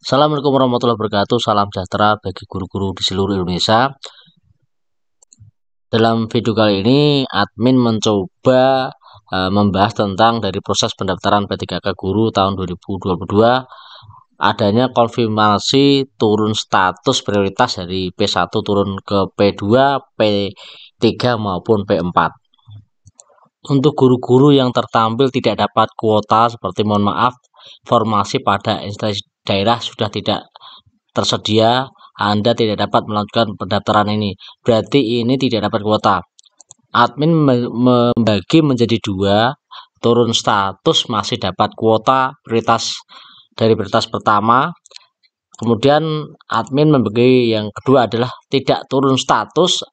Assalamualaikum warahmatullahi wabarakatuh. Salam sejahtera bagi guru-guru di seluruh Indonesia. Dalam video kali ini, admin mencoba membahas tentang dari proses pendaftaran P3K guru tahun 2022, adanya konfirmasi turun status prioritas dari P1 turun ke P2, P3 maupun P4. Untuk guru-guru yang tertampil tidak dapat kuota, seperti mohon maaf, formasi pada instansi daerah sudah tidak tersedia, Anda tidak dapat melakukan pendaftaran ini. Berarti ini tidak dapat kuota. Admin membagi menjadi dua, turun status masih dapat kuota prioritas dari prioritas pertama. Kemudian admin membagi yang kedua adalah tidak turun status,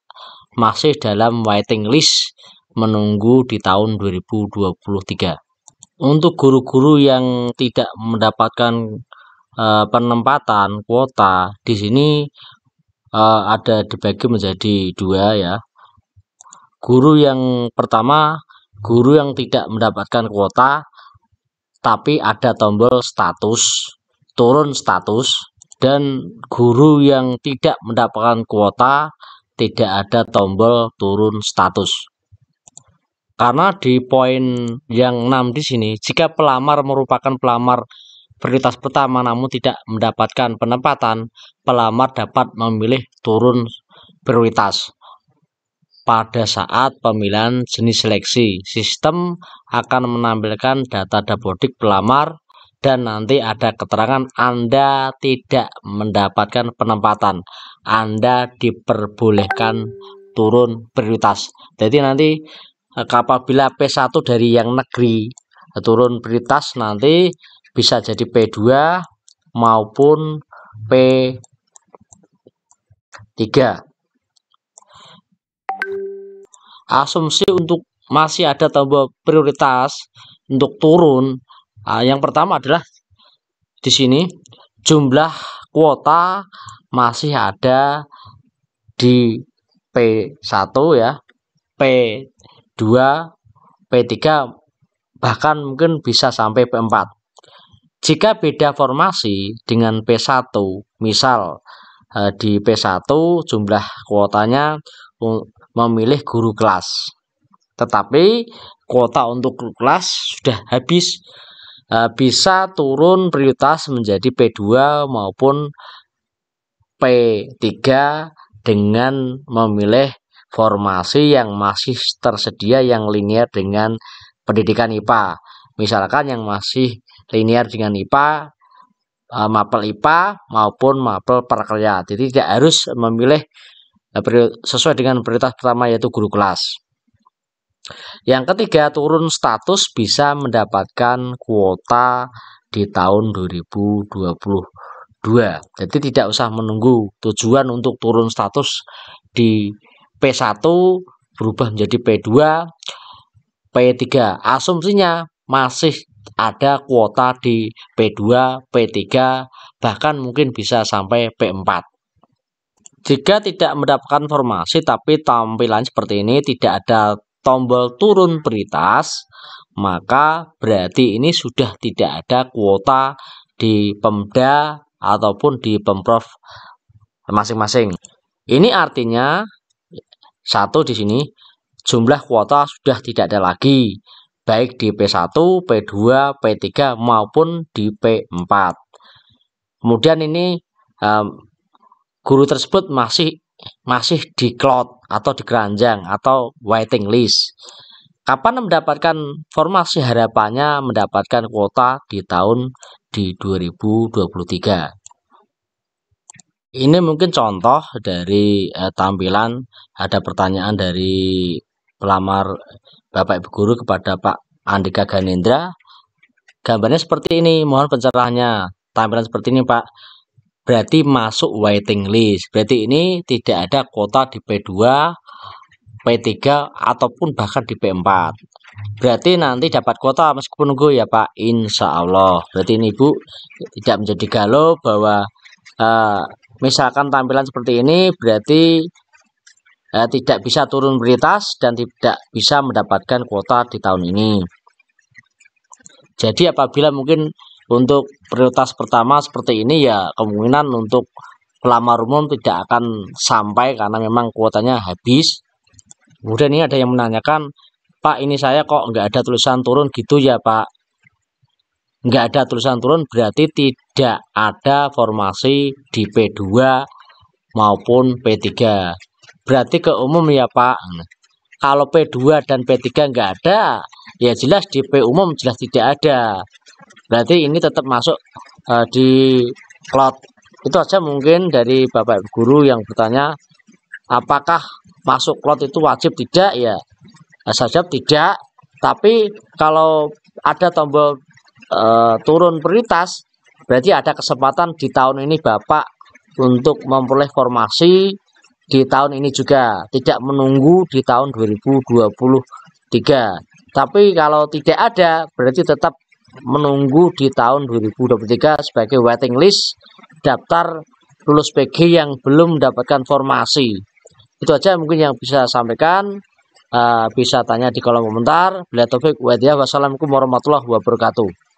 masih dalam waiting list menunggu di tahun 2023. Untuk guru-guru yang tidak mendapatkan penempatan kuota di sini ada dibagi menjadi dua ya. Guru yang pertama, guru yang tidak mendapatkan kuota tapi ada tombol status, turun status, dan guru yang tidak mendapatkan kuota tidak ada tombol turun status. Karena di poin yang 6 di sini, jika pelamar merupakan pelamar prioritas pertama namun tidak mendapatkan penempatan, pelamar dapat memilih turun prioritas. Pada saat pemilihan jenis seleksi, sistem akan menampilkan data dapodik pelamar dan nanti ada keterangan Anda tidak mendapatkan penempatan, Anda diperbolehkan turun prioritas. Jadi nanti apabila P1 dari yang negeri turun prioritas, nanti bisa jadi P2 maupun P3. Asumsi untuk masih ada tombol prioritas untuk turun, yang pertama adalah di sini jumlah kuota masih ada di P1 ya, P2, P3, bahkan mungkin bisa sampai P4. Jika beda formasi dengan P1, misal di P1 jumlah kuotanya memilih guru kelas, tetapi kuota untuk guru kelas sudah habis, bisa turun prioritas menjadi P2 maupun P3 dengan memilih formasi yang masih tersedia yang linear dengan pendidikan IPA. Misalkan yang masih linear dengan IPA, mapel IPA maupun mapel prakerja. Jadi tidak harus memilih sesuai dengan prioritas pertama yaitu guru kelas. Yang ketiga, turun status bisa mendapatkan kuota di tahun 2022. Jadi tidak usah menunggu. Tujuan untuk turun status di P1 berubah menjadi P2, P3. Asumsinya masih ada kuota di P2, P3, bahkan mungkin bisa sampai P4. Jika tidak mendapatkan formasi tapi tampilan seperti ini, tidak ada tombol turun prioritas, maka berarti ini sudah tidak ada kuota di Pemda ataupun di Pemprov masing-masing. Ini artinya satu di sini jumlah kuota sudah tidak ada lagi, baik di P1, P2, P3 maupun di P4. Kemudian ini guru tersebut masih di cloud atau di keranjang atau waiting list. Kapan mendapatkan formasi? Harapannya mendapatkan kuota di tahun 2023. Ini mungkin contoh dari tampilan. Ada pertanyaan dari pelamar Bapak Ibu guru kepada Pak Andika Ganendra. Gambarnya seperti ini, mohon pencerahannya. Tampilan seperti ini Pak, berarti masuk waiting list. Berarti ini tidak ada kuota di P2, P3 ataupun bahkan di P4. Berarti nanti dapat kuota meskipun nunggu ya Pak, insya Allah. Berarti ini Ibu tidak menjadi galau bahwa misalkan tampilan seperti ini berarti tidak bisa turun prioritas dan tidak bisa mendapatkan kuota di tahun ini. Jadi apabila mungkin Untuk prioritas pertama seperti ini ya kemungkinan untuk pelamar umum tidak akan sampai karena memang kuotanya habis. Kemudian ini ada yang menanyakan, Pak ini saya kok nggak ada tulisan turun gitu ya Pak. Nggak ada tulisan turun berarti tidak ada formasi di P2 maupun P3. Berarti ke umum ya Pak. Kalau P2 dan P3 nggak ada, ya jelas di P umum jelas tidak ada. Berarti ini tetap masuk di cloud. Itu aja mungkin dari Bapak Ibu guru yang bertanya, apakah masuk cloud itu wajib? Tidak ya. Saya jawab tidak. Tapi kalau ada tombol turun prioritas, berarti ada kesempatan di tahun ini Bapak untuk memperoleh formasi di tahun ini juga, tidak menunggu di tahun 2023. Tapi kalau tidak ada, berarti tetap menunggu di tahun 2023 sebagai waiting list daftar lulus PG yang belum mendapatkan formasi. Itu aja mungkin yang bisa saya sampaikan. Bisa tanya di kolom komentar. Wassalamualaikum warahmatullahi wabarakatuh.